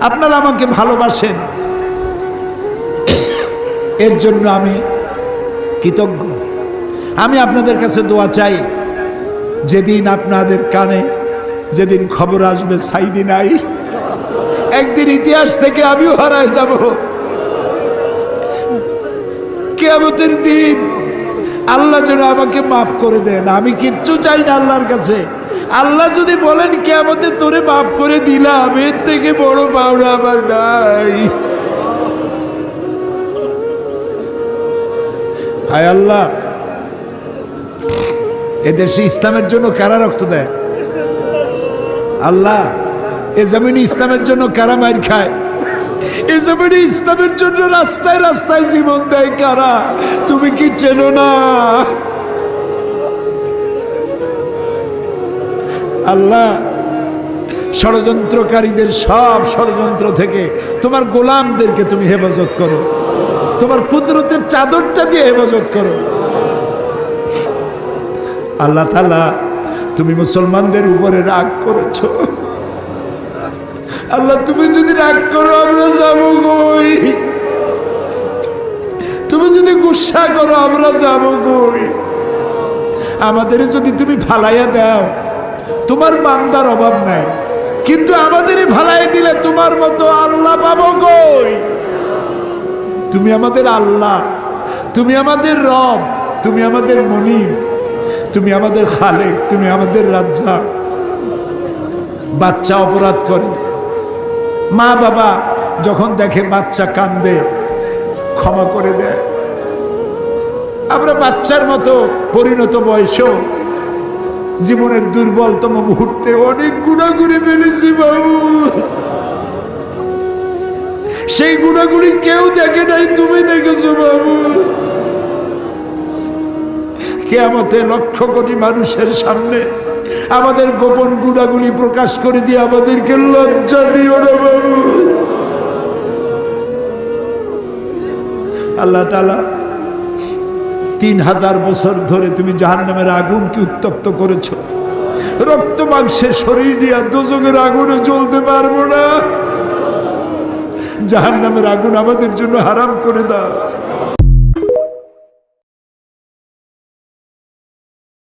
আপনারা আমাকে ভালোবাসেন, এর জন্য আমি কৃতজ্ঞ। আমি আপনাদের কাছে দোয়া চাই, যেদিন আপনাদের কানে যেদিন খবর আসবে সাইদি নাই, একদিন ইতিহাস থেকে আমিও হারায় যাব। কিয়ামতের দিন আল্লাহ যেন আমাকে মাফ করে দেন। আমি কিচ্ছু চাই না আল্লাহর কাছে। আল্লাহ যদি বলেন কিয়ামতে তোরে মাফ করে দিলাম, এর থেকে বড় পাওনা আমার নাই। হায় আল্লাহ, এদেশে ইসলামের জন্য কারা রক্ত দেয়? আল্লাহ, এ জমিনে ইসলামের জন্য কারা মার খায়? এ জমিনে ইসলামের জন্য রাস্তায় রাস্তায় জীবন দেয় কারা? তুমি কি চেনো না? আল্লাহ, ষড়যন্ত্রকারীদের সব ষড়যন্ত্র থেকে তোমার গোলামদেরকে তুমি হেফাজত করো, তোমার কুদরতের চাদরটা দিয়ে হেফাজত করো। আল্লাহ তাআলা, তুমি মুসলমানদের উপরে রাগ করেছ। আল্লাহ, তুমি যদি রাগ করো আমরা যাবো কই? তুমি যদি গুসা করো আমরা যাবো কই? আমাদের যদি তুমি ভালাইয়া দাও, তোমার বান্দার অভাব নাই, কিন্তু আমাদের ভালাইয়া দিলে তোমার মতো আল্লাহ পাবো কই? তুমি আমাদের আল্লাহ, তুমি আমাদের রব, তুমি আমাদের মনিব, তুমি আমাদের খালেক, তুমি আমাদের রাজ্জাক। বাচ্চা অপরাধ করে, মা বাবা যখন দেখে বাচ্চা কান্দে ক্ষমা করে দেয়। আমরা বাচ্চার মতো পরিণত বয়সেও জীবনের দুর্বলতম মুহূর্তে অনেক গুণাগুলি ফেলেছি বাবু। সেই গুণাগুলি কেউ দেখে নাই, তুমি দেখেছো বাবু। কিয়ামতে লক্ষ কোটি মানুষের সামনে আমাদের গোপন গুণাগুলি প্রকাশ করে দিয়ে আমাদেরকে লজ্জা দিও না বাবু। আল্লাহ তাআলা, 3000 বছর ধরে তুমি জাহান্নামের আগুনকে উত্তপ্ত করেছো। রক্ত মাংসের শরীর নিয়ে দোজখের আগুনে জ্বলতে পারবো না। জাহান্নামের আগুন আমাদের জন্য হারাম করে দাও।